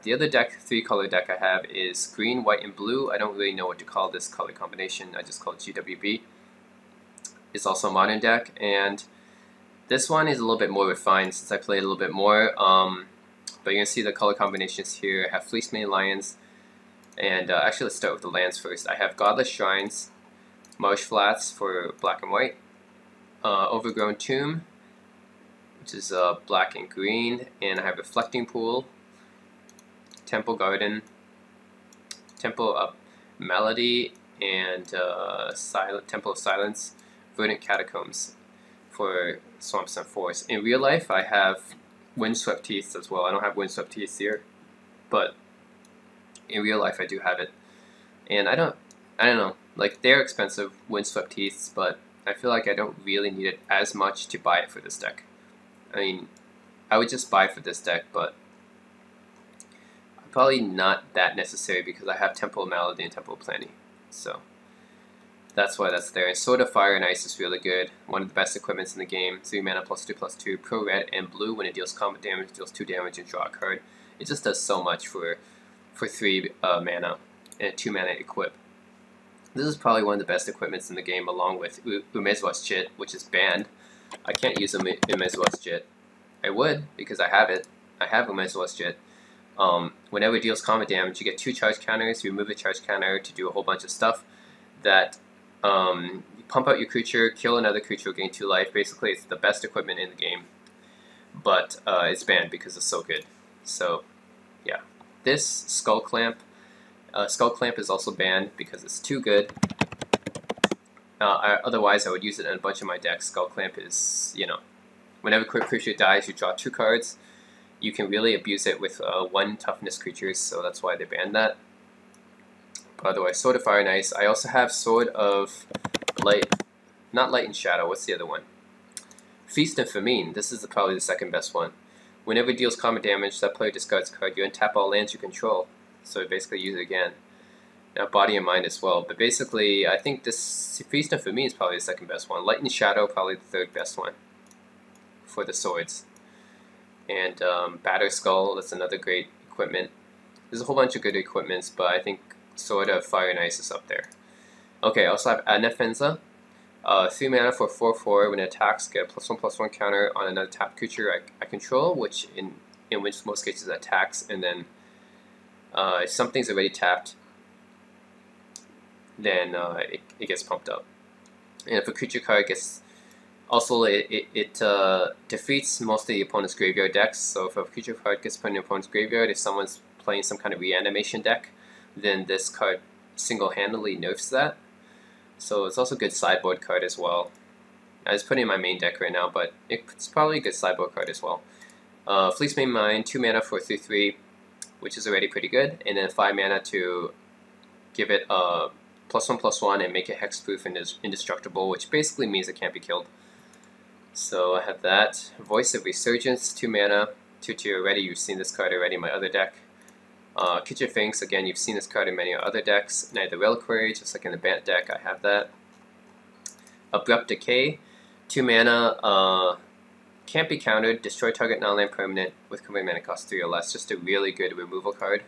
The other deck, 3-color deck I have is green, white, and blue. I don't really know what to call this color combination. I just call it GWB. It's also a modern deck, and this one is a little bit more refined since I played a little bit more. But you can see the color combinations here. I have Fleecemane Lions, and actually let's start with the lands first. I have Godless Shrines, Marsh Flats for black and white, Overgrown Tomb, which is black and green, and I have Reflecting Pool, Temple Garden, Temple of Melody, and Temple of Silence, Verdant Catacombs for Swamps and Forests. In real life, I have Windswept Heaths as well. I don't have Windswept Heaths here, but in real life I do have it. And I don't know, like, they're expensive, Windswept Heaths, but I feel like I don't really need it as much to buy it for this deck. I mean, I would just buy for this deck, but probably not that necessary because I have Temple of Malady and Temple of Plenty. So that's why that's there. And Sword of Fire and Ice is really good. One of the best equipments in the game. 3 mana +2/+2, pro red and blue. When it deals combat damage, it deals 2 damage and draw a card. It just does so much for 3 mana and a 2 mana equip. This is probably one of the best equipments in the game, along with Umezwa's Jit, which is banned. I can't use Umezwa's Jit. I would, because I have it. I have Umezwa's Jit. Whenever it deals combat damage, you get 2 charge counters. You remove a charge counter to do a whole bunch of stuff that you pump out your creature, kill another creature, gain 2 life. Basically, it's the best equipment in the game, but it's banned because it's so good. So, yeah. This Skull Clamp is also banned because it's too good. Otherwise, I would use it in a bunch of my decks. Skull Clamp is, you know, whenever quick creature dies, you draw 2 cards. You can really abuse it with 1 toughness creatures, so that's why they banned that. But otherwise, Sword of Fire and Ice. I also have Sword of Light, not Light and Shadow. What's the other one? Feast and Famine. This is probably the second best one. Whenever it deals combat damage, that player discards a card. You untap all lands you control. So basically use it again. Now Body and Mind as well. But basically, I think this Feast and Famine is probably the second best one. Light and Shadow, probably the third best one for the swords. And Batter Skull, that's another great equipment. There's a whole bunch of good equipments, but I think Sword of Fire and Ice is up there. Okay, I also have Anafenza. 3 mana for 4/4. When it attacks, get a +1/+1 counter on another tapped creature I control, which in most cases attacks, and then if something's already tapped, then it gets pumped up. And if a creature card gets... Also, it defeats most of the opponent's graveyard decks, so if a creature card gets put in the opponent's graveyard, if someone's playing some kind of reanimation deck, then this card single-handedly nerfs that. So it's also a good sideboard card as well. I just put it in my main deck right now, but it's probably a good sideboard card as well. Fleecemane Mine, 2 mana for 3/3, which is already pretty good, and then 5 mana to give it a +1/+1 and make it hexproof and indestructible, which basically means it can't be killed. So I have that. Voice of Resurgence, 2 mana, 2/2 already. You've seen this card already in my other deck. Kitchen Finks, again, you've seen this card in many other decks. Night of the Reliquary, just like in the Bant deck, I have that. Abrupt Decay, 2 mana, can't be countered, destroy target non-land permanent with converted mana cost 3 or less, just a really good removal card.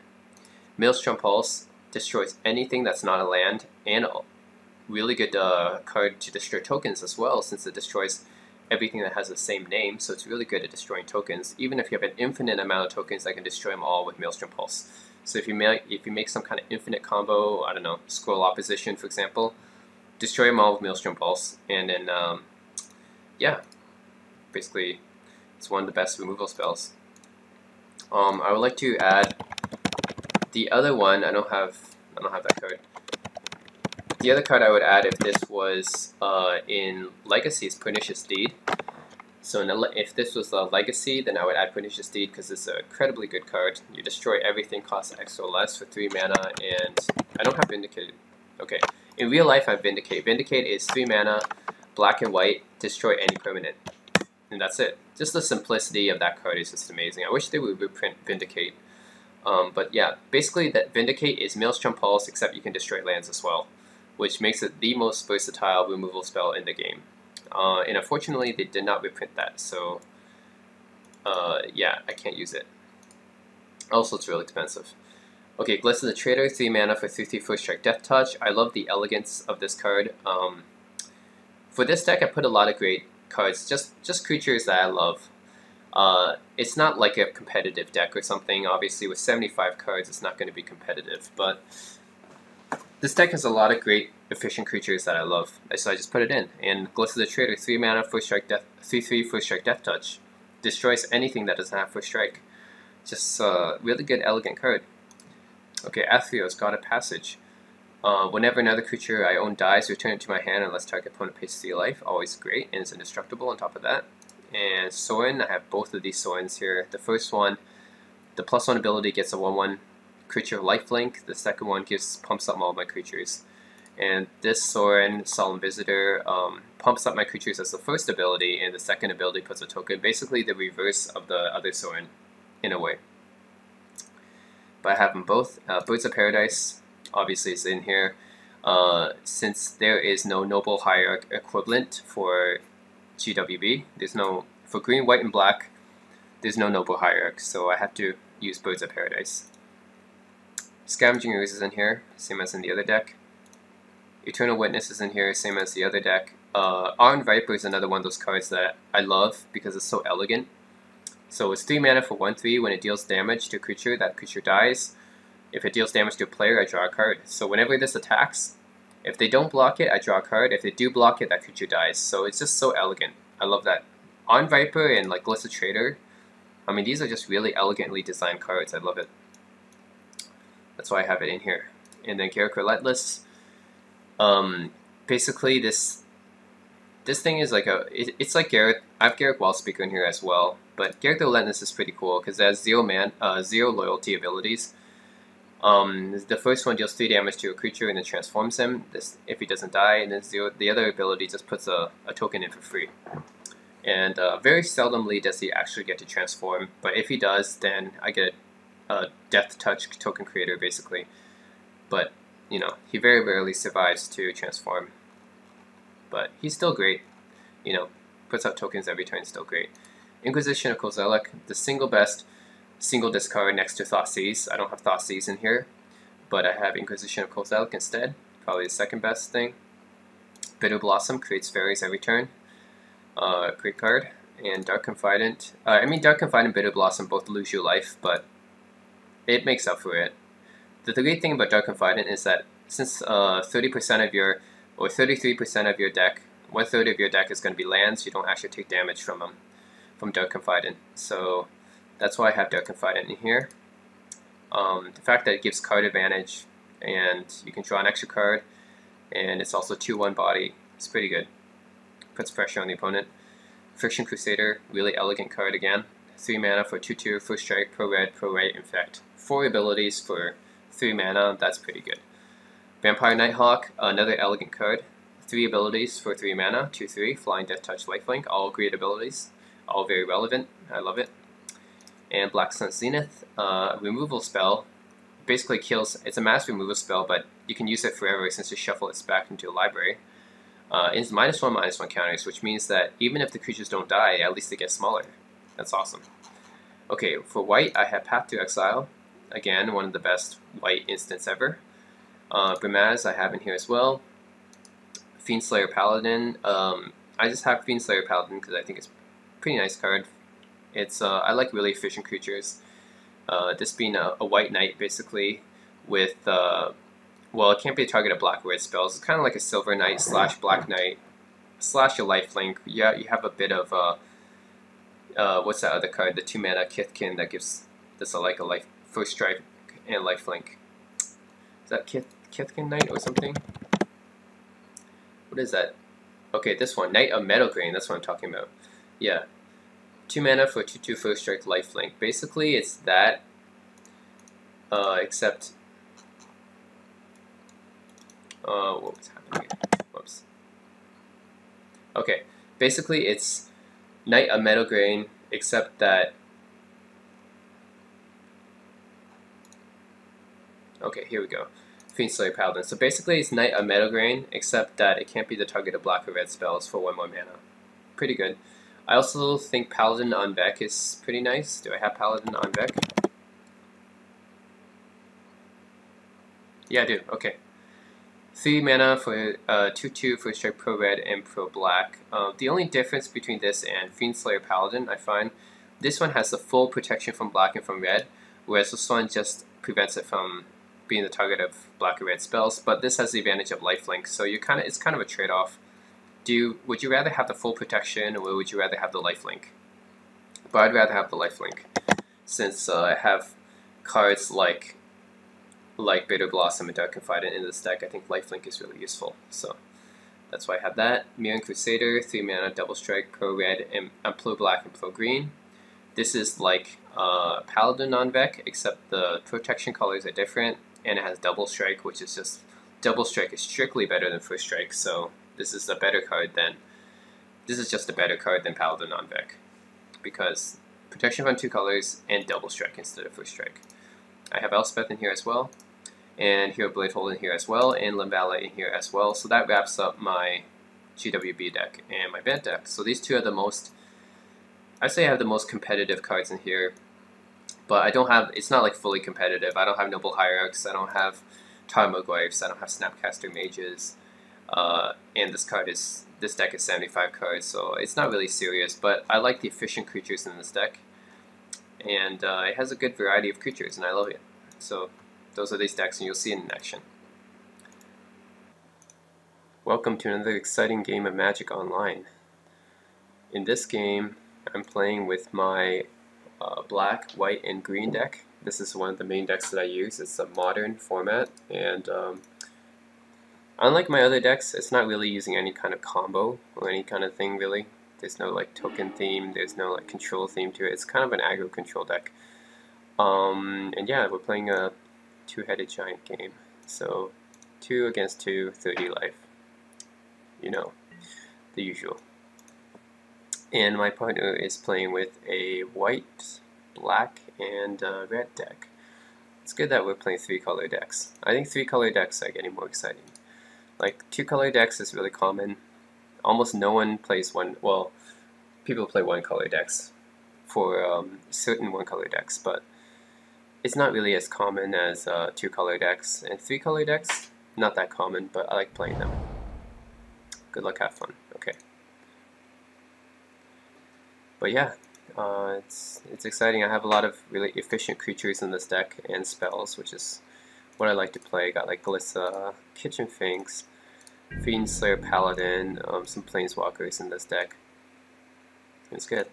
Maelstrom Pulse, destroys anything that's not a land, and a really good card to destroy tokens as well, since it destroys everything that has the same name, so it's really good at destroying tokens. Even if you have an infinite amount of tokens, I can destroy them all with Maelstrom Pulse. So if you make some kind of infinite combo, I don't know, Scroll Opposition for example, destroy them all with Maelstrom Pulse, and then yeah, basically it's one of the best removal spells. I would like to add the other one. I don't have that card. The other card I would add if this was in Legacy is Pernicious Deed. So if this was a Legacy, then I would add Pernicious Deed because it's an incredibly good card. You destroy everything, costs X or less for 3 mana, and I don't have Vindicate. Okay, in real life I have Vindicate. Vindicate is 3 mana, black and white, destroy any permanent. And that's it. Just the simplicity of that card is just amazing. I wish they would reprint Vindicate. But yeah, basically that Vindicate is Maelstrom Pulse, except you can destroy lands as well, which makes it the most versatile removal spell in the game. And unfortunately, they did not reprint that, so yeah, I can't use it. Also, it's real expensive. Okay, Gliss of the Traitor, 3 mana for 3/3 First Strike Death Touch. I love the elegance of this card. For this deck, I put a lot of great cards, just creatures that I love. It's not like a competitive deck or something. Obviously, with 75 cards, it's not going to be competitive. But this deck has a lot of great, efficient creatures that I love. So I just put it in. And Gliss of the Traitor, 3 mana, 3/3 First Strike Death Touch. Destroys anything that doesn't have First Strike. Just a really good, elegant card. Okay, Athreos, God of Passage. Whenever another creature I own dies, return it to my hand unless target opponent pays 3 life. Always great, and it's indestructible on top of that. And Sorin, I have both of these Sorins here. The first one, the +1 ability gets a 1/1 creature lifelink. The second one pumps up all my creatures. And this Sorin, Solemn Visitor, pumps up my creatures as the first ability, and the second ability puts a token. Basically the reverse of the other Sorin, in a way. But I have them both. Birds of Paradise, obviously, is in here. Since there is no Noble Hierarch equivalent for GWB, there's no, for green, white, and black, there's no Noble Hierarch, so I have to use Birds of Paradise. Scavenging Ooze is in here, same as in the other deck. Eternal Witness is in here, same as the other deck. Iron Viper is another one of those cards that I love because it's so elegant. So it's 3 mana for 1/3. When it deals damage to a creature, that creature dies. If it deals damage to a player, I draw a card. So whenever this attacks, if they don't block it, I draw a card. If they do block it, that creature dies. So it's just so elegant. I love that. Iron Viper and like Gliss of the Traitor, I mean, these are just really elegantly designed cards. I love it. That's why I have it in here. And then Garruk Relentless. Basically, this thing is like it's like Garruk. I have Garruk Wallspeaker in here as well. But Garruk the Relentless is pretty cool because it has 0 loyalty abilities. The first one deals 3 damage to a creature and then transforms him if he doesn't die, and then the other ability just puts a token in for free. And very seldomly does he actually get to transform, but if he does, then I get a Death Touch token creator, basically. But, you know, he very rarely survives to transform. But he's still great, you know, puts out tokens every turn, still great. Inquisition of Kozilek, the single best single discard next to Thoughtseize. I don't have Thoughtseize in here, but I have Inquisition of Kozilek instead. Probably the second best thing. Bitter Blossom creates fairies every turn. Great card. And Dark Confidant. Dark Confidant and Bitter Blossom both lose you life, but it makes up for it. The great thing about Dark Confidant is that since 30% of your, or 33% of your deck, 1/3 of your deck is going to be lands, you don't actually take damage from them, from Dark Confidant. So that's why I have Dark Confidant in here. The fact that it gives card advantage, and you can draw an extra card, and it's also 2/1 body, it's pretty good. Puts pressure on the opponent. Friction Crusader, really elegant card again. 3 mana for 2/2, First Strike, Pro Red, Pro White, Infect. 4 abilities for 3 mana, that's pretty good. Vampire Nighthawk, another elegant card. 3 abilities for 3 mana, 2/3, Flying, Death Touch, Lifelink, all great abilities. All very relevant, I love it. And Black Sun Zenith, removal spell, basically kills, it's a mass removal spell, but you can use it forever since you shuffle it back into a library. It's -1/-1 counters, which means that even if the creatures don't die, at least they get smaller. That's awesome. Okay, for white, I have Path to Exile. Again, one of the best white instants ever. Brimaz I have in here as well. Fiendslayer Paladin. I just have Fiendslayer Paladin because I think it's a pretty nice card. It's I like really efficient creatures. This being a white knight, basically, with well, it can't be a target of black or red spells. It's kind of like a silver knight / black knight / a lifelink. Yeah, you have a bit of what's that other card? The 2 mana Kithkin that gives this a life First Strike and lifelink. Is that Kithkin Knight or something? What is that? Okay, this one, Knight of Meadowgrain. That's what I'm talking about. Yeah. 2 mana for 2/2 First Strike lifelink. Basically, it's that, except, what was happening here? Whoops. Okay, basically it's Knight of Meadowgrain, except that, okay, here we go. Fiendslayer Paladin. So basically it's Knight of Meadowgrain, except that it can't be the target of black or red spells for 1 more mana. Pretty good. I also think Paladin on Beck is pretty nice. Do I have Paladin on Beck? Yeah, I do. Okay. 3 mana for 2/2 for strike pro red and pro black. The only difference between this and Fiend Slayer Paladin, I find, this one has the full protection from black and from red, whereas this one just prevents it from being the target of black or red spells. But this has the advantage of lifelink, so it's kind of a trade-off. Would you rather have the full protection, or would you rather have the lifelink? But I'd rather have the lifelink, since I have cards like Bitter Blossom and Dark Confidant in this deck. I think lifelink is really useful, so that's why I have that. Mirran Crusader, 3 mana, double strike, pro red, and pro black and pro green. This is like Paladin non-Vec, except the protection colors are different, and it has double strike, which is just, double strike is strictly better than first strike, so this is just a better card than Paladin non-Vec, because protection from 2 colors and double strike instead of first strike. I have Elspeth in here as well, and Hero Bladehold in here as well, and Limvala in here as well, so that wraps up my GWB deck and my Bant deck. So these two are the most, I'd say I have the most competitive cards in here, but I don't have, it's not like fully competitive. I don't have Noble Hierarchs, I don't have Tarmogoyfs, I don't have Snapcaster Mages, and this deck is 75 cards, so it's not really serious, but I like the efficient creatures in this deck, and it has a good variety of creatures, and I love it. So those are these decks, and you'll see it in action. Welcome to another exciting game of Magic Online. In this game, I'm playing with my black, white, and green deck. This is one of the main decks that I use. It's a modern format, and unlike my other decks, it's not really using any kind of combo or any kind of thing really. There's no like token theme, there's no like control theme to it. It's kind of an aggro control deck. And yeah, we're playing a 2-headed giant game. So 2 against 2, 30 life. You know, the usual. And my partner is playing with a white, black, and red deck. It's good that we're playing 3-color decks. I think 3-color decks are getting more exciting. Like 2-color decks is really common. Almost no one plays well, people play 1-color decks for certain 1-color decks, but it's not really as common as 2-color decks. And 3-color decks, not that common, but I like playing them. Good luck, have fun. Okay. But yeah, it's exciting. I have a lot of really efficient creatures in this deck and spells, which is what I like to play. Got like Glissa, Kitchen Finks, Fiend Slayer Paladin, some Planeswalkers in this deck. It's good.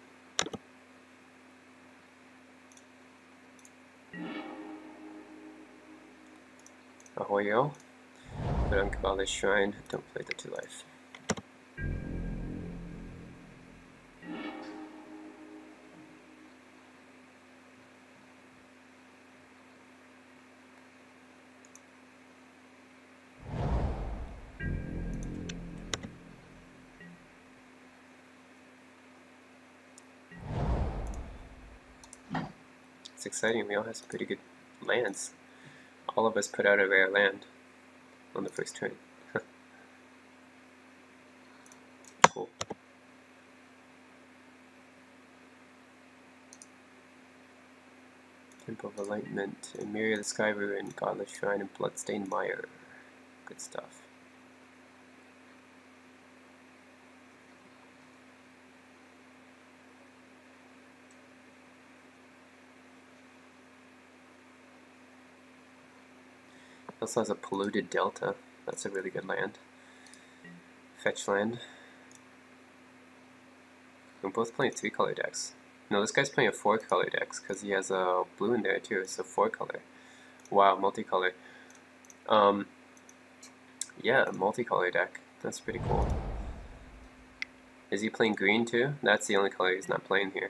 Ahoyo. Put on Kabbalah's Shrine. Don't play the 2 life. It's exciting. We all have some pretty good lands. All of us put out a rare land on the first turn. Cool. Temple of Enlightenment, and Mirror of the Sky Ruin, Godless Shrine, and Bloodstained Mire. Good stuff. Also has a Polluted Delta. That's a really good land. Fetch land. We're both playing 3-color decks. No, this guy's playing a 4-color decks because he has a blue in there too. It's a 4-color. Wow, multicolor. Yeah, multicolor deck. That's pretty cool. Is he playing green too? That's the only color he's not playing here.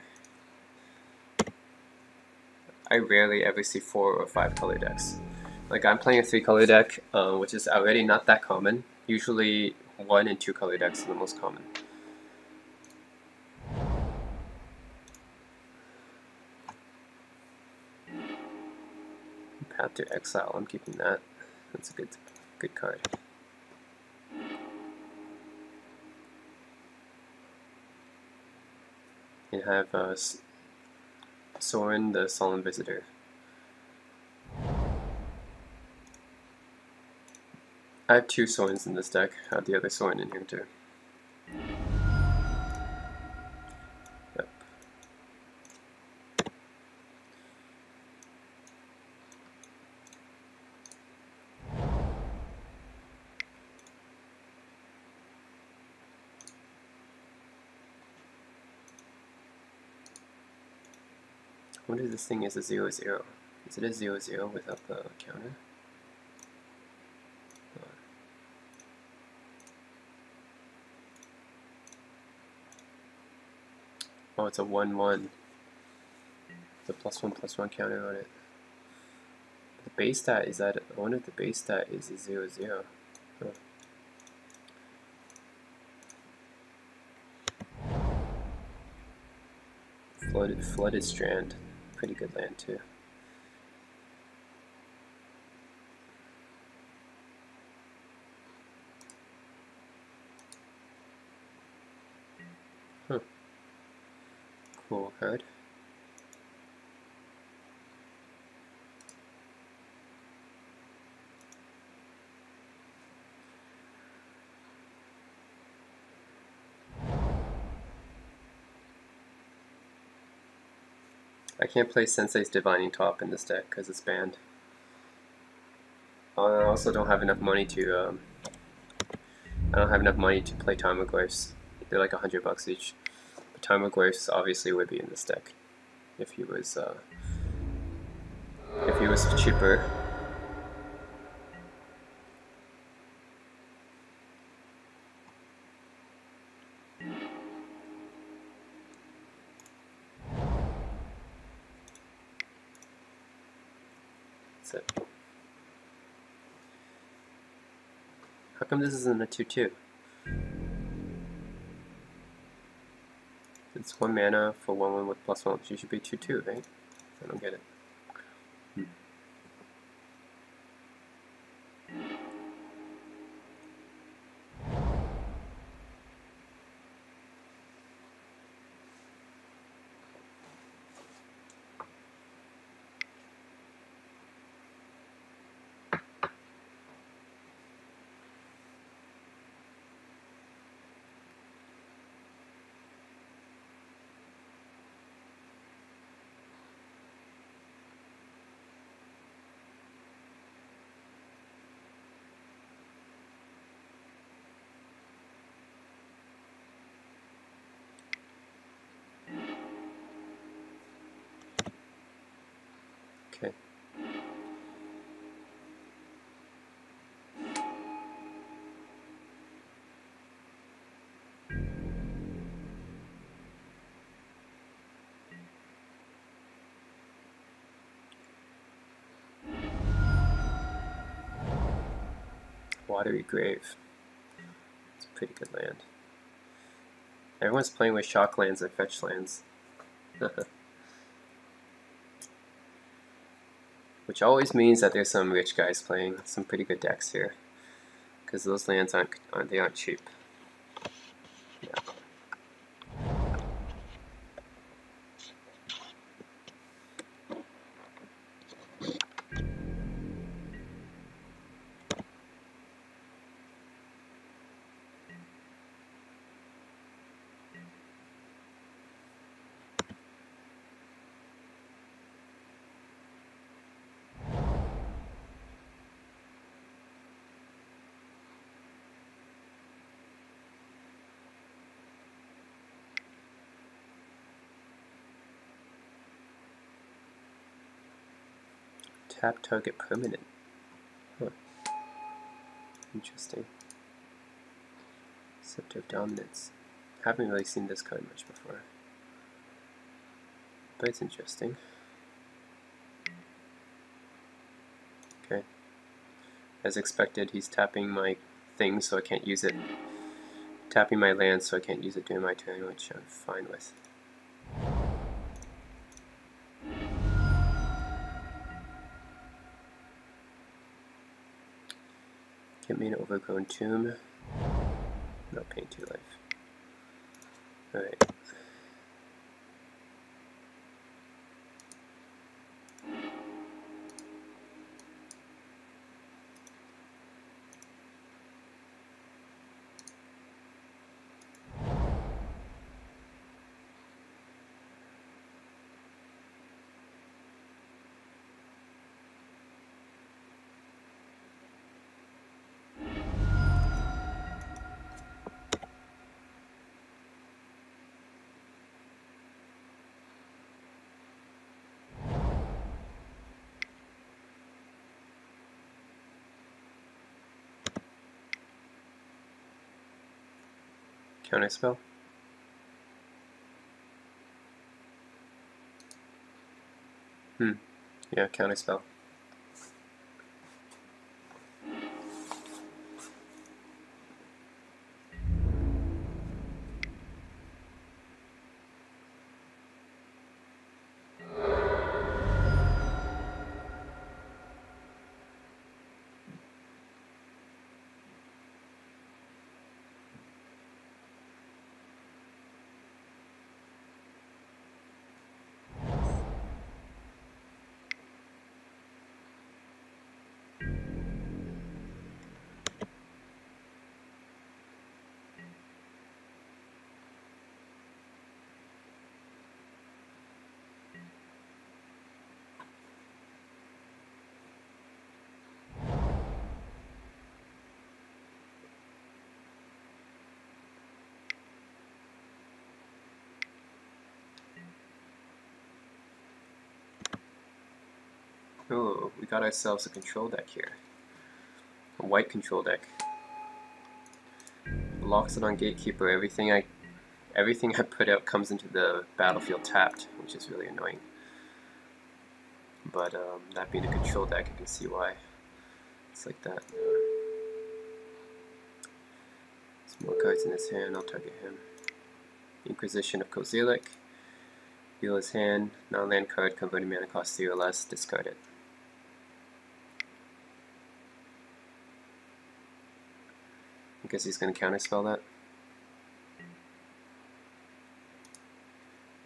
I rarely ever see 4 or 5-color decks. Like I'm playing a 3-color deck, which is already not that common. Usually 1 and 2-color decks are the most common. Path to Exile, I'm keeping that. That's a good card. You have Sorin, the Solemn Visitor. I have 2 Soins in this deck. I have the other Soin in here too. Yep. I wonder if this thing is a 0/0. Is it a 0/0 without the counter? Oh, it's a 1/1. The +1/+1 counter on it. The base stat is that. I wonder if the base stat is a 0/0. Huh. Flooded Strand. Pretty good land too. Huh. Cool card. I can't play Sensei's Divining Top in this deck because it's banned. I also don't have enough money to. I don't have enough money to play Timoglyphs. They're like $100 each. But Timoglyphs obviously would be in this deck if he was cheaper. That's it. How come this isn't a 2/2? It's 1 mana for 1/1 with +1. She should be 2/2, right? I don't get it. Okay. Watery Grave. It's a pretty good land. Everyone's playing with shock lands and fetch lands. Which always means that there's some rich guys playing some pretty good decks here. Because those lands aren't cheap. Yeah. Tap target permanent. Huh. Interesting. Scepter of Dominance. Haven't really seen this card much before. But it's interesting. Okay. As expected, he's tapping my thing so I can't use it. Tapping my land so I can't use it during my turn, which I'm fine with. Get me an Overgrown Tomb. No, paying 2 life. Alright. Counterspell. Yeah, counterspell. Oh, we got ourselves a control deck here. A white control deck. Locks it on Gatekeeper. Everything I put out comes into the battlefield tapped, which is really annoying. But that being a control deck, I can see why it's like that. Some more cards in his hand. I'll target him. Inquisition of Kozilek. Heal his hand. Non-land card, converted mana cost 3 or less. Discard it. I guess he's going to counterspell that.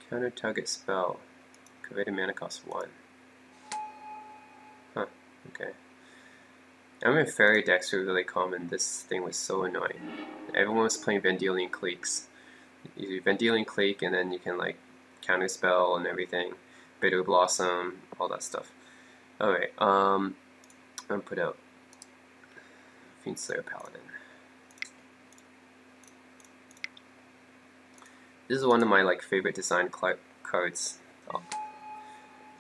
Counter target spell. Converted mana cost 1. Huh, okay. I remember fairy decks were really common. This thing was so annoying. Everyone was playing Vendilion Cliques. You Vendilion Clique and then you can like counterspell and everything. Bitter Blossom, all that stuff. Alright, I'm gonna put out Fiendslayer Paladin. This is one of my like favorite design cards,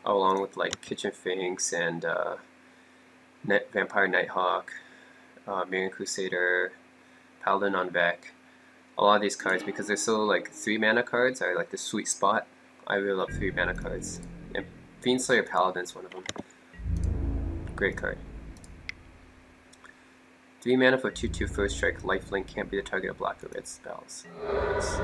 along with like Kitchen Finks and Vampire Nighthawk, Marian Crusader, Paladin on Vec. A lot of these cards, because they're so like 3 mana cards, are like the sweet spot. I really love 3 mana cards, and Fiendslayer Paladin is one of them. Great card. 3 mana for 2/2 first strike. Lifelink, can't be the target of black or red spells. Nice.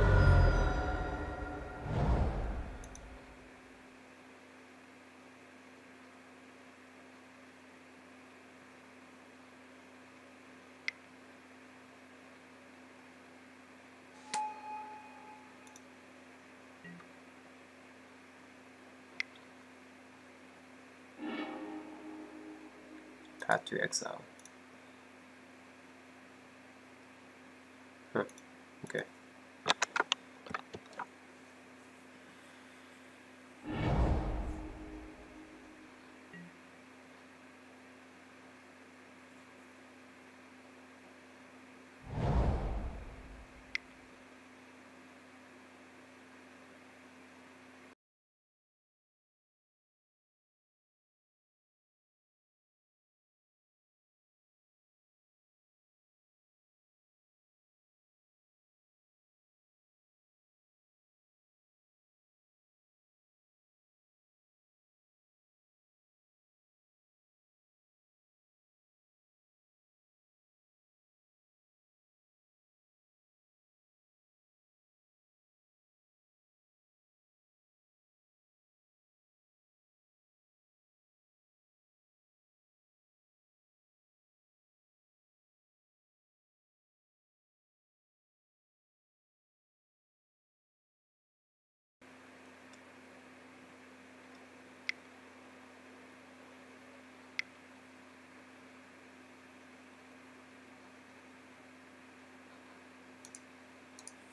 Path to Exile. Huh, okay.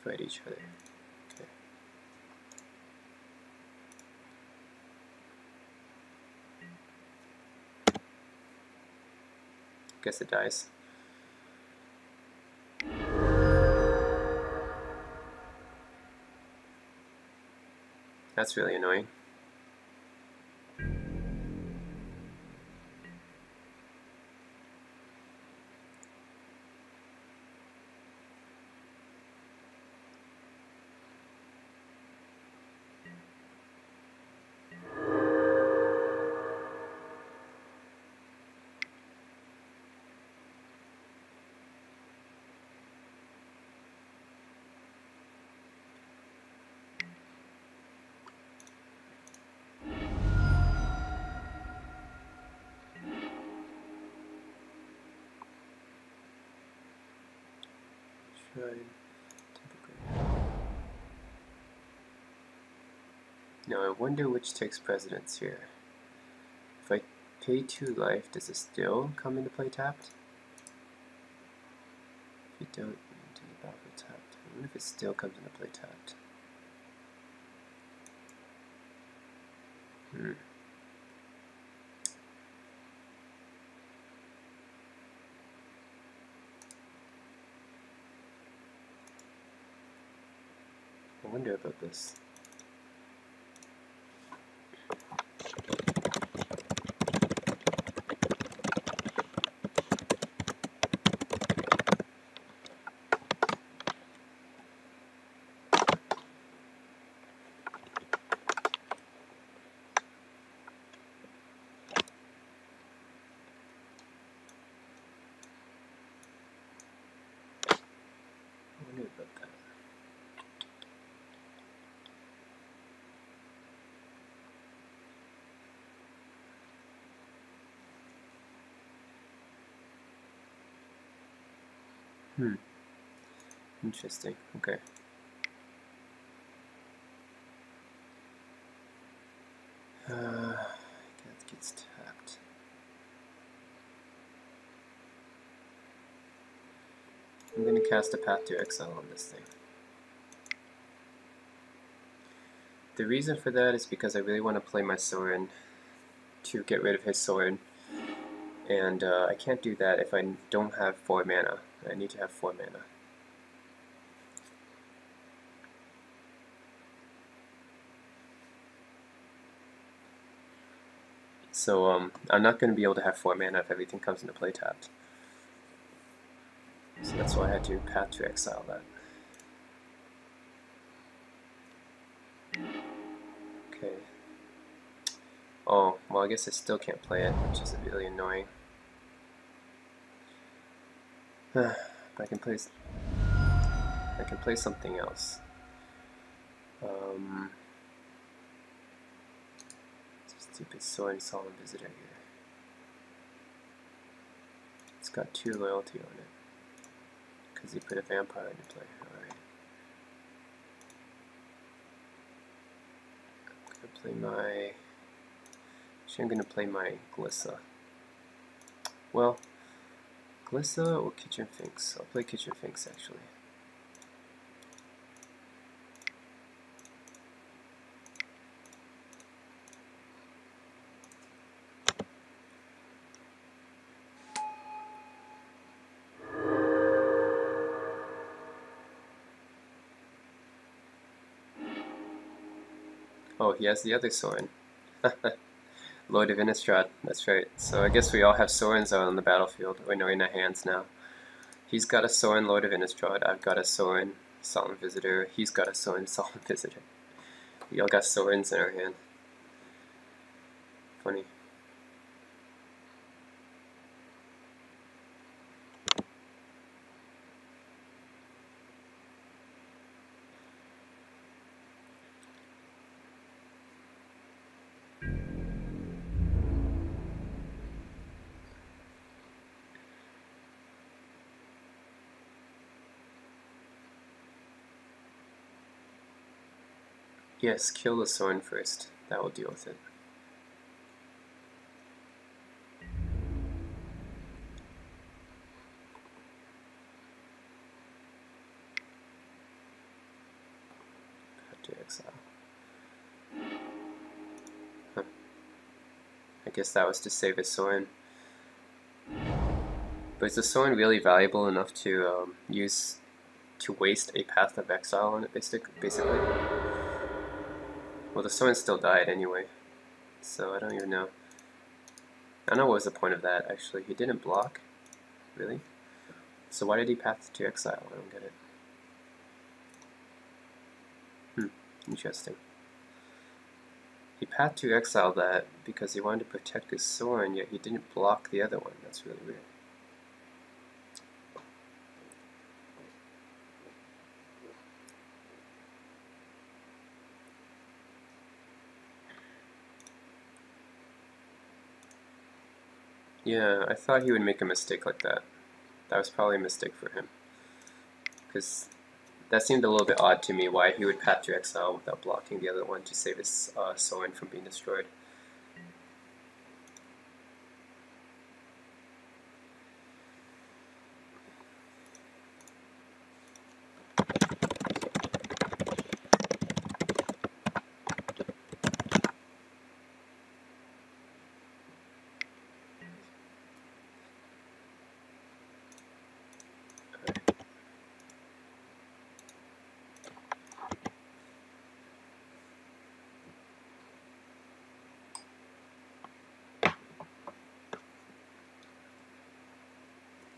Fight each other. Okay. Guess it dies. That's really annoying. Shrine. Now I wonder which takes precedence here. If I pay 2 life, does it still come into play tapped? If you don't, into the battle tapped. I wonder if it still comes into play tapped. I wonder about this. I wonder about that. Interesting. Okay. That gets tapped. I'm going to cast a Path to Exile on this thing. The reason for that is because I really want to play my Sorin to get rid of his Sorin. And I can't do that if I don't have 4 mana. I need to have 4 mana. So I'm not going to be able to have 4 mana if everything comes into play tapped. So that's why I had to Path to Exile that. Okay. Oh, well I guess I still can't play it, which is really annoying. But I can play something else. Stupid Sorin Solemn Visitor here. It's got 2 loyalty on it. Because he put a vampire into play. Alright. I'm gonna play my Glissa. Well, Glissa or Kitchen Finks? I'll play Kitchen Finks actually. Oh, he has the other Sorin. Lord of Innistrad, that's right. So I guess we all have Sorins out on the battlefield, or no, in our hands now. He's got a Sorin Lord of Innistrad, I've got a Sorin Solemn Visitor, he's got a Sorin Solemn Visitor. We all got Sorins in our hand. Funny. Yes, kill the Sorin first. That will deal with it. Have to exile. Huh. I guess that was to save his Sorin. But is the Sorin really valuable enough to use to waste a Path of Exile on it, basically? Well, the Sorin still died anyway, so I don't even know. I don't know what was the point of that, actually. He didn't block? Really? So why did he Path to Exile? I don't get it. Interesting. He Path to Exile that because he wanted to protect his Sorin, yet he didn't block the other one. That's really weird. Yeah, I thought he would make a mistake like that. That was probably a mistake for him. because that seemed a little bit odd to me, why he would path to exile without blocking the other one to save his Sorin from being destroyed.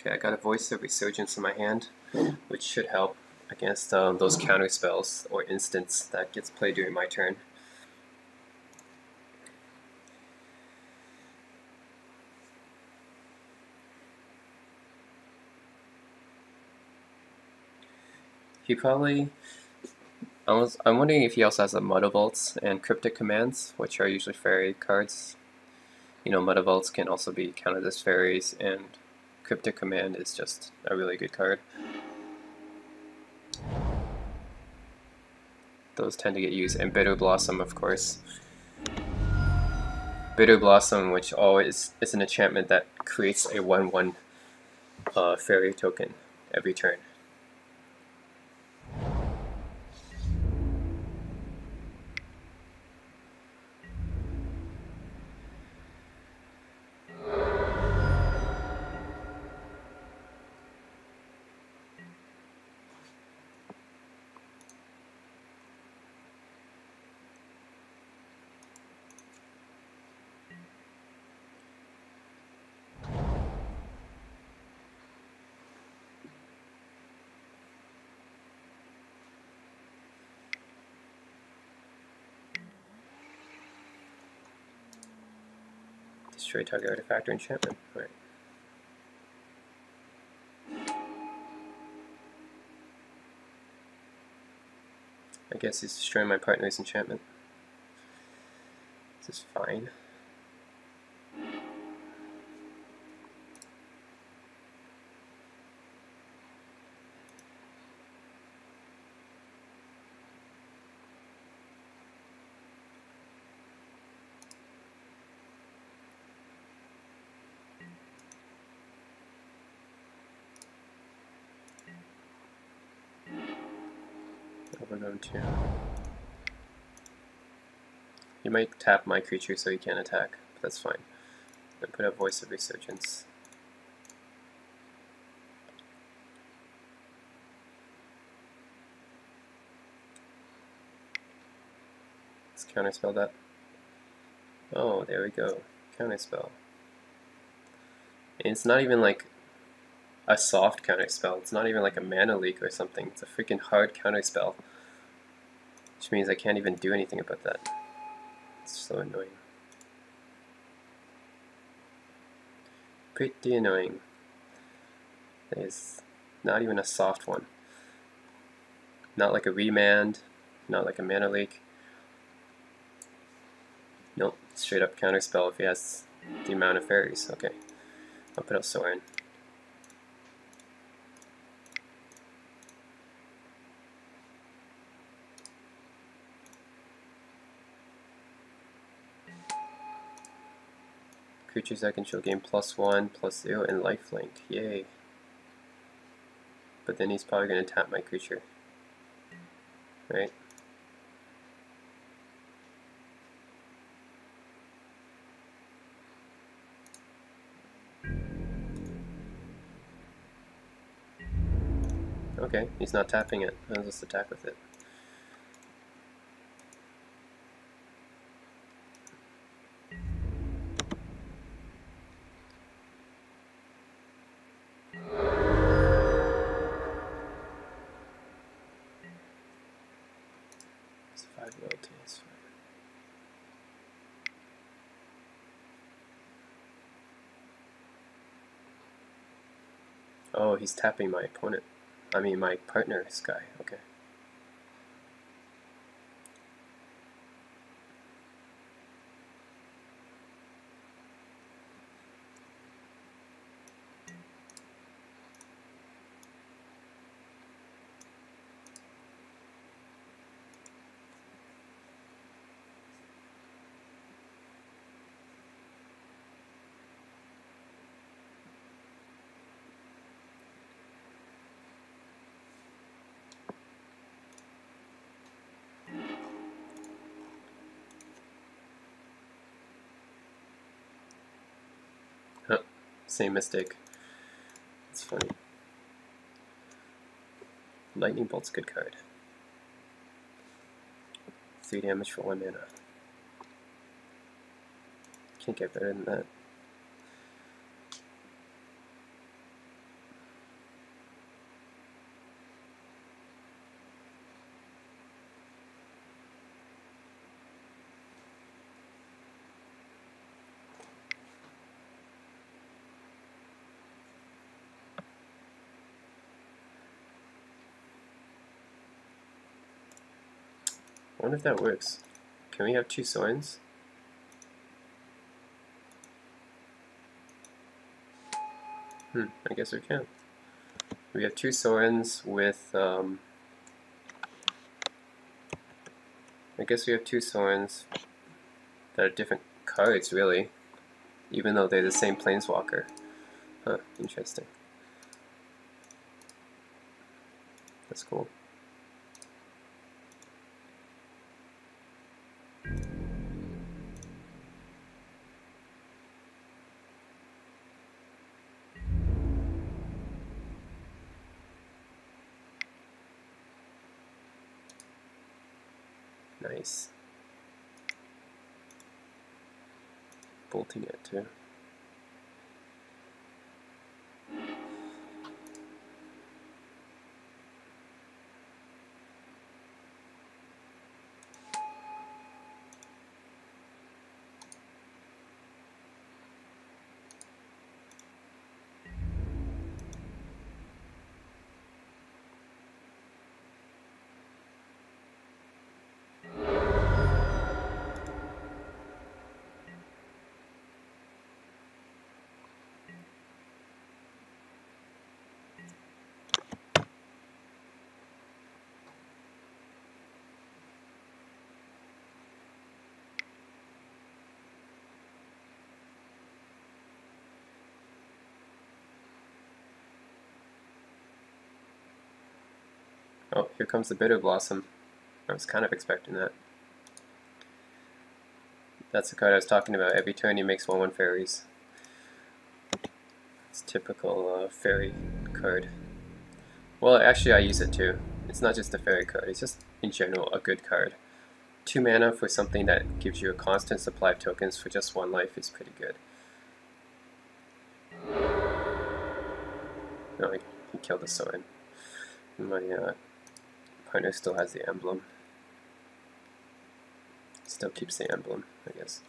Okay, I got a Voice of Resurgence in my hand, which should help against those counter spells or instants that gets played during my turn. He probably... I'm wondering if he also has a Mudda Vaults and Cryptic Commands, which are usually fairy cards. You know, Mudda Vaults can also be counted as fairies, and Cryptic Command is just a really good card. Those tend to get used, and Bitter Blossom, of course. Bitter Blossom, which always is an enchantment that creates a 1/1 fairy token every turn. Destroy target artifact or enchantment. Right. I guess he's destroying my partner's enchantment. This is fine. Overwhelm 2. He might tap my creature so he can't attack, but that's fine. And put up Voice of Resurgence. Let's counterspell that. Oh, there we go. Counterspell. And it's not even like a soft counterspell. It's not even like a mana leak or something. It's a freaking hard counterspell. Which means I can't even do anything about that. It's so annoying. Pretty annoying. It's not even a soft one. Not like a remand, not like a mana leak. Nope, straight up counterspell if he has the amount of fairies. Okay, I'll put out Sorin. Creatures I control gain +1, +0, and lifelink. Yay. But then he's probably going to tap my creature. Right? Okay, he's not tapping it. I'll just attack with it. It's 5 royalties. Oh, he's tapping my opponent. I mean, my partner's guy. Okay. same mistake. It's funny. Lightning Bolt's a good card. 3 damage for 1 mana. Can't get better than that. I wonder if that works. Can we have 2 Soins? I guess we can. We have 2 Soins with, I guess we have 2 Soins that are different cards, really, even though they're the same Planeswalker. Huh, interesting. That's cool. Nice. Bolting it too. Oh, here comes the Bitter Blossom. I was kind of expecting that. That's the card I was talking about. Every turn he makes 1/1 fairies. It's typical fairy card. Well, actually I use it too. It's not just a fairy card, it's just in general a good card. 2 mana for something that gives you a constant supply of tokens for just 1 life is pretty good. No, he killed the Soin. My partner still has the emblem. Still keeps the emblem, I guess.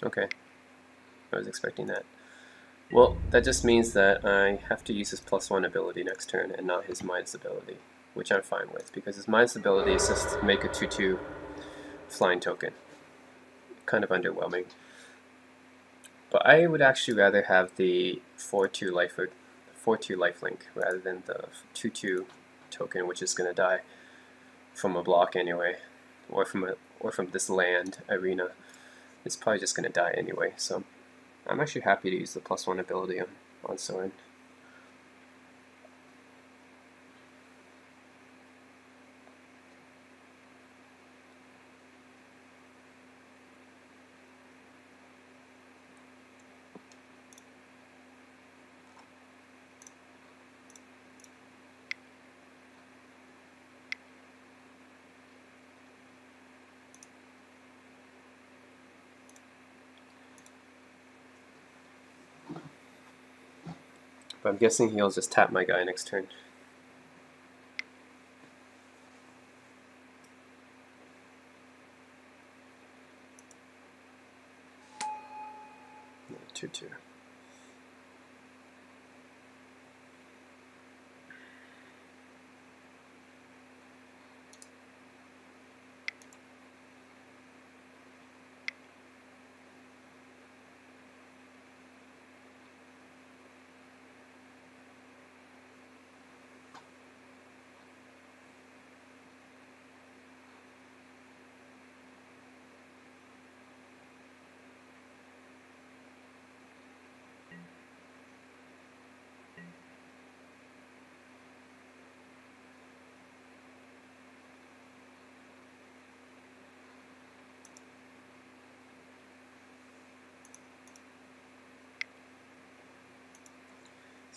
Okay, I was expecting that. Well, that just means that I have to use his +1 ability next turn and not his minus ability, which I'm fine with, because his minus ability is just to make a 2/2 flying token. Kind of underwhelming. But I would actually rather have the 4/2 lifelink rather than the 2/2 token, which is going to die from a block anyway, or from this land arena. It's probably just going to die anyway, so I'm actually happy to use the +1 ability on Soin. But I'm guessing he'll just tap my guy next turn. Yeah, 2/2.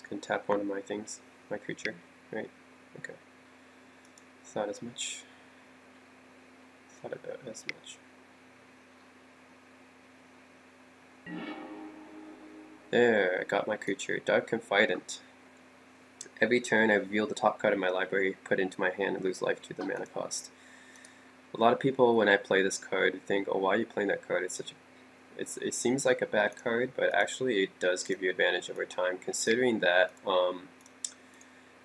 Just gonna tap one of my things, my creature, right? Okay. Thought as much. Thought about as much. There, I got my creature, Dark Confidant. Every turn I reveal the top card of my library, put it into my hand, and lose life to the mana cost. A lot of people, when I play this card, think, oh, why are you playing that card? It seems like a bad card, but actually it does give you advantage over time, considering that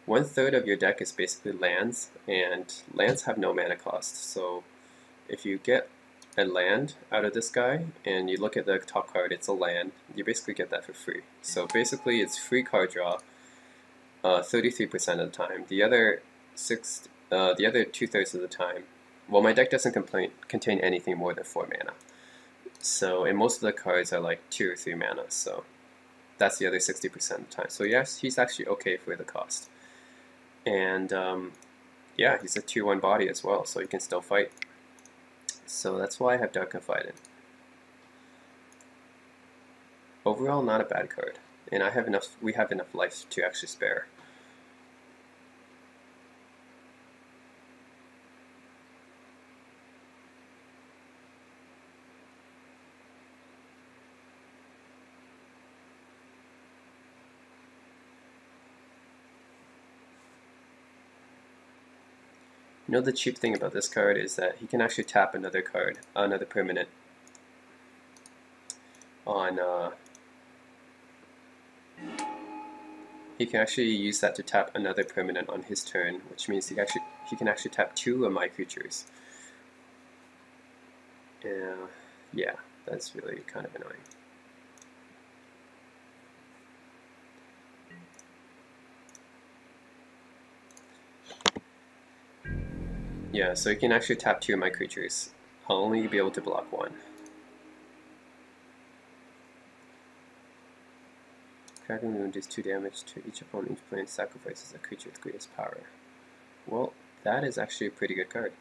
1/3 of your deck is basically lands, and lands have no mana cost. So if you get a land out of this guy, and you look at the top card, it's a land, you basically get that for free. So basically it's free card draw 33% of the time. The other 2/3 of the time, well, my deck doesn't contain anything more than 4 mana. So, and most of the cards are like 2 or 3 mana, so that's the other 60% of the time. So yes, he's actually okay for the cost. And yeah, he's a 2/1 body as well, so he can still fight. So that's why I have Dark Confidant. Overall, not a bad card, and we have enough life to actually spare. You know, the cheap thing about this card is that he can actually tap another card, another permanent, on he can actually use that to tap another permanent on his turn, which means he can actually tap 2 of my creatures. Yeah, that's really kind of annoying. Yeah, so he can actually tap 2 of my creatures. I'll only be able to block 1. Cracking Wound does 2 damage to each opponent. Each player sacrifices a creature with greatest power. Well, that is actually a pretty good card.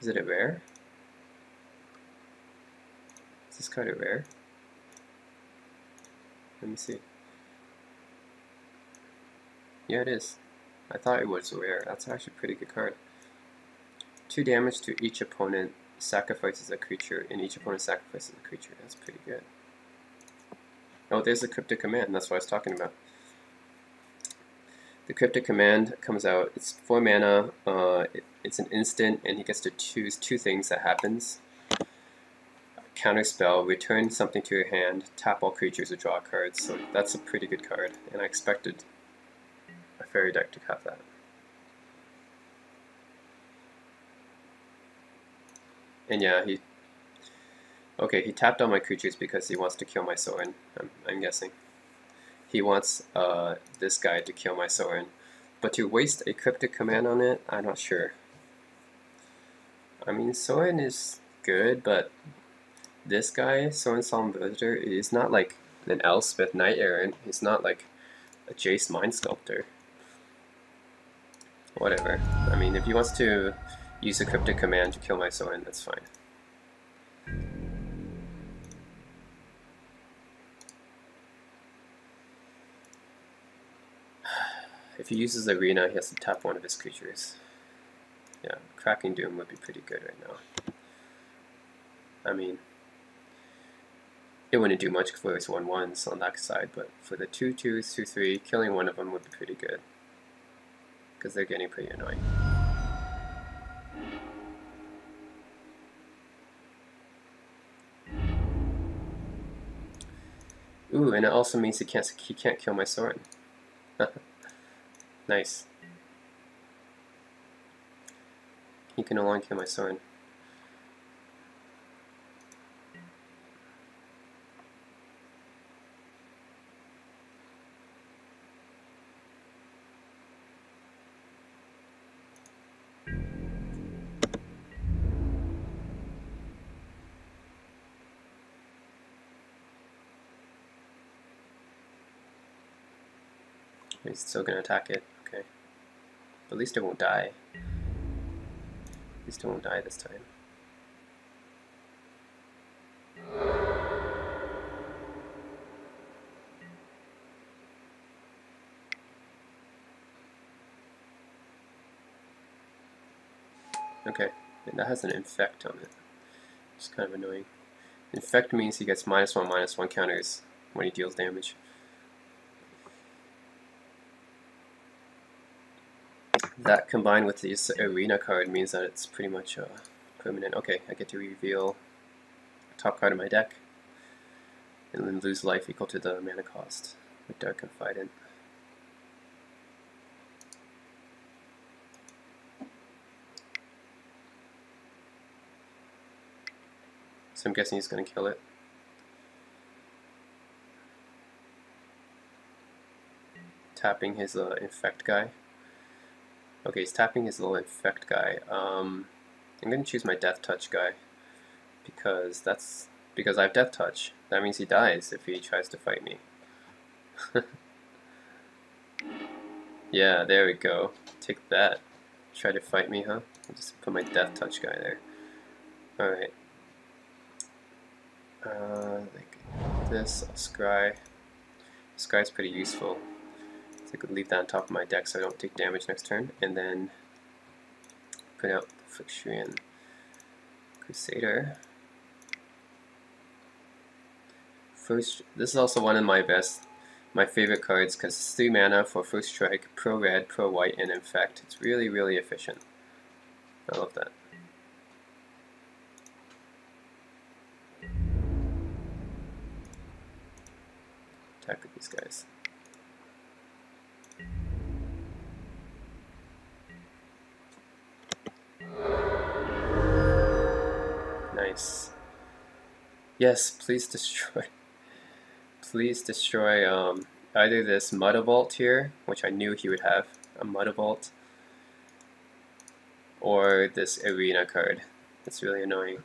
Is it a rare? Is this card a rare? Let me see. Yeah, it is. I thought it was rare. That's actually a pretty good card. 2 damage to each opponent sacrifices a creature, and each opponent sacrifices a creature. That's pretty good. Oh, there's a Cryptic Command. That's what I was talking about. The Cryptic Command comes out. It's 4 mana. It's an instant, and he gets to choose 2 things that happens. Counter spell, return something to your hand, tap all creatures or draw cards. So that's a pretty good card, and I expected a fairy deck to have that. And yeah, he tapped all my creatures because he wants to kill my Sorin, I'm guessing. He wants this guy to kill my Sorin. But to waste a Cryptic Command on it, I'm not sure. I mean, Sorin is good, but this guy, Sorin Solemn Visitor, is not like an Elspeth Knight Errant. He's not like a Jace Mind Sculptor. Whatever. I mean, if he wants to use a Cryptic Command to kill my Sorin, that's fine. If he uses Arena, he has to tap one of his creatures. Yeah, Cracking Doom would be pretty good right now. I mean, it wouldn't do much for his 1/1s on that side, but for the 2/2s, 2/3, killing one of them would be pretty good. Because they're getting pretty annoying. Ooh, and it also means he can't kill my Sorin. Nice. He can no longer kill my Sorin. He's still gonna attack it, okay. But at least it won't die. At least it won't die this time. Okay, and that has an infect on it. It's kind of annoying. Infect means he gets -1/-1 counters when he deals damage. That combined with this arena card means that it's pretty much permanent. Okay, I get to reveal the top card of my deck and then lose life equal to the mana cost with Dark Confidant. So I'm guessing he's going to kill it. Tapping his infect guy. Okay, he's tapping his little infect guy. I'm going to choose my death touch guy because I have death touch. That means he dies if he tries to fight me. Yeah, there we go. Take that. Try to fight me, huh? I'll just put my death touch guy there. Alright. Like this, I'll scry. Scry's pretty useful. So I could leave that on top of my deck so I don't take damage next turn. And then put out the Phyrexian Crusader. First, this is also one of my favorite cards because it's 3 mana for first strike, pro red, pro white, and infect. It's really, really efficient. I love that. Attack with these guys. Nice. Yes, please destroy. Please destroy either this Mudavolt here, which I knew he would have, a Mudavolt, or this arena card. It's really annoying.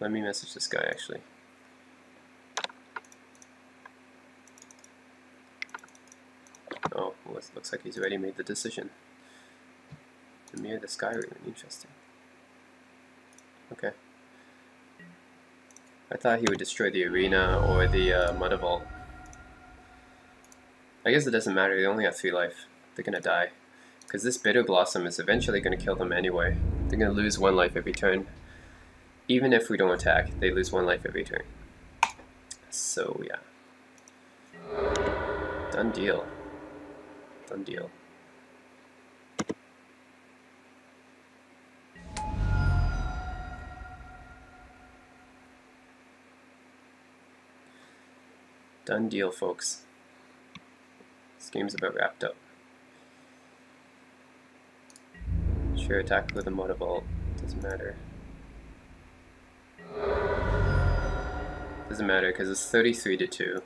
Let me message this guy actually. Oh, well, it looks like he's already made the decision. Mirror the Sky Rune, interesting. Okay. I thought he would destroy the arena or the Mudavolt. I guess it doesn't matter, they only have 3 life. They're gonna die. Because this Bitter Blossom is eventually gonna kill them anyway. They're gonna lose 1 life every turn. Even if we don't attack, they lose 1 life every turn. So yeah. Done deal. Done deal. Done deal, folks. This game's about wrapped up. Sure, attack with a Mudavolt. Doesn't matter. Doesn't matter because it's 33 to 2.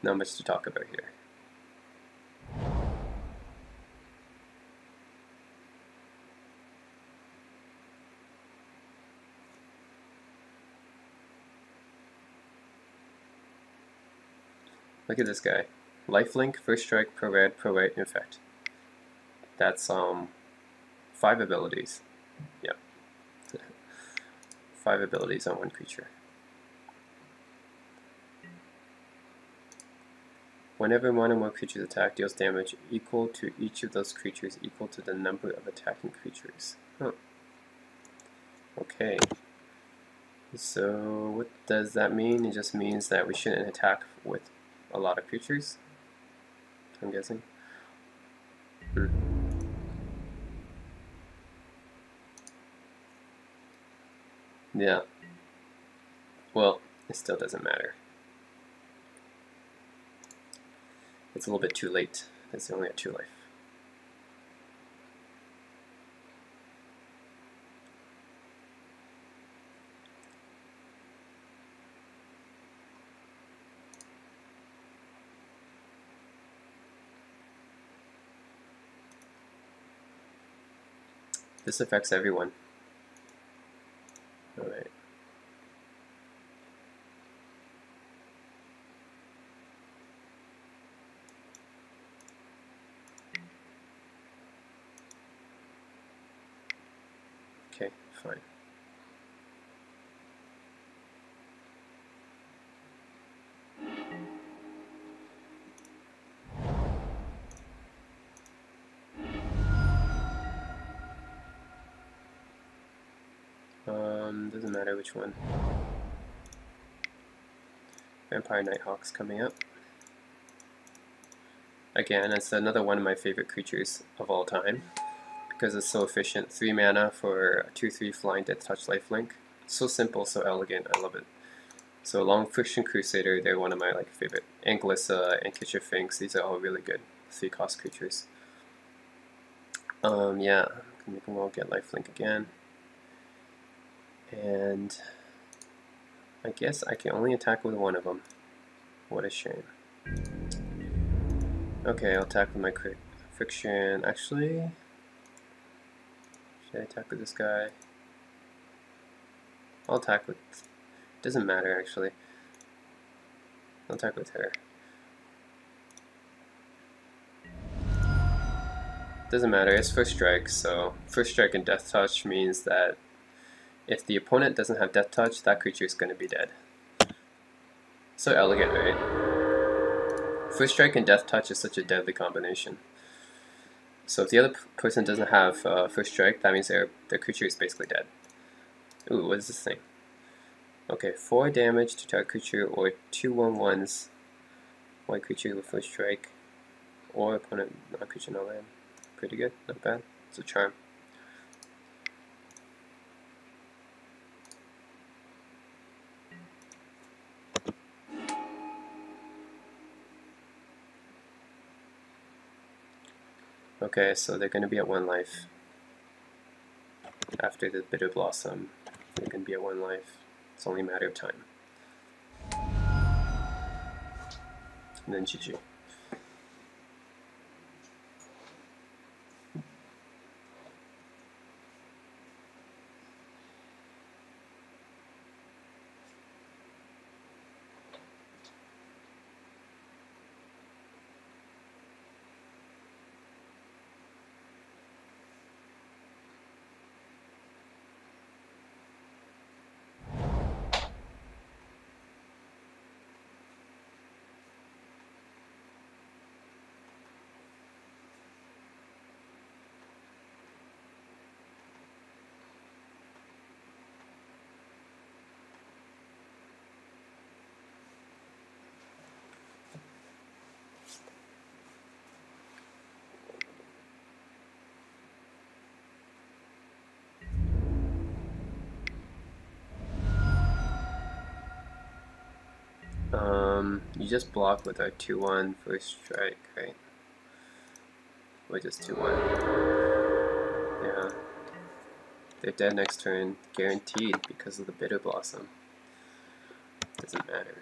Not much to talk about here. Look at this guy. Lifelink, first strike, pro red, pro white, infect. That's 5 abilities. Yep. 5 abilities on 1 creature. Whenever 1 or more creatures attack, deals damage equal to each of those creatures equal to the number of attacking creatures. Huh. Okay. So what does that mean? It just means that we shouldn't attack with a lot of creatures, I'm guessing. Yeah. Well, it still doesn't matter. It's a little bit too late. It's only at 2 life. This affects everyone. Alright. Okay, fine. Doesn't matter which one. Vampire Nighthawk's coming up. Again, it's another one of my favorite creatures of all time because it's so efficient. 3 mana for a 2/3 flying Death Touch lifelink. So simple, so elegant. I love it. So along with Friction Crusader, they're one of my favorite. Ankylosa and Kitcher Finks, these are all really good 3-cost creatures. Yeah, we can all get lifelink again. And I guess I can only attack with one of them. What a shame. Okay, I'll attack with my friction. Actually, should I attack with this guy? I'll attack with... doesn't matter, actually. I'll attack with her. Doesn't matter, it's first strike, so first strike and Death Touch means that if the opponent doesn't have Death Touch, that creature is going to be dead. So elegant, right? First strike and Death Touch is such a deadly combination. So if the other person doesn't have first strike, that means their creature is basically dead. Ooh, what is this thing? Okay, 4 damage to target creature or 2 1/1s. White creature with first strike, or opponent non-creature no land. Pretty good, not bad. It's a charm. Okay, so they're going to be at 1 life. After the Bitter Blossom, they're going to be at 1 life. It's only a matter of time. And then GG. You just block with our 2/1 first strike, right? Or just 2/1. Yeah. They're dead next turn, guaranteed because of the Bitter Blossom. Doesn't matter.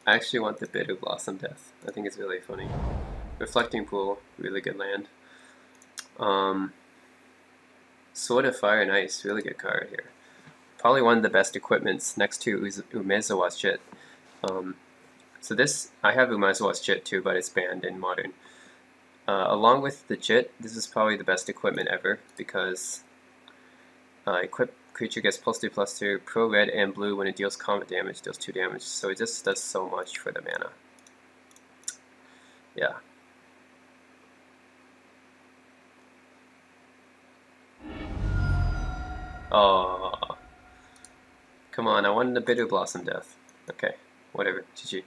I actually want the Bitter Blossom Death. I think it's really funny. Reflecting Pool, really good land. Sword of Fire and Ice, really good card here. Probably one of the best equipments next to Umezawa's Jit. So this, I have Umezawa's Jit too, but it's banned in Modern. Along with the Jit, this is probably the best equipment ever because equip creature gets +2/+2, pro red and blue when it deals combat damage, deals 2 damage. So it just does so much for the mana. Yeah. Oh, come on! I wanted a Bitter Blossom Death. Okay, whatever. GG.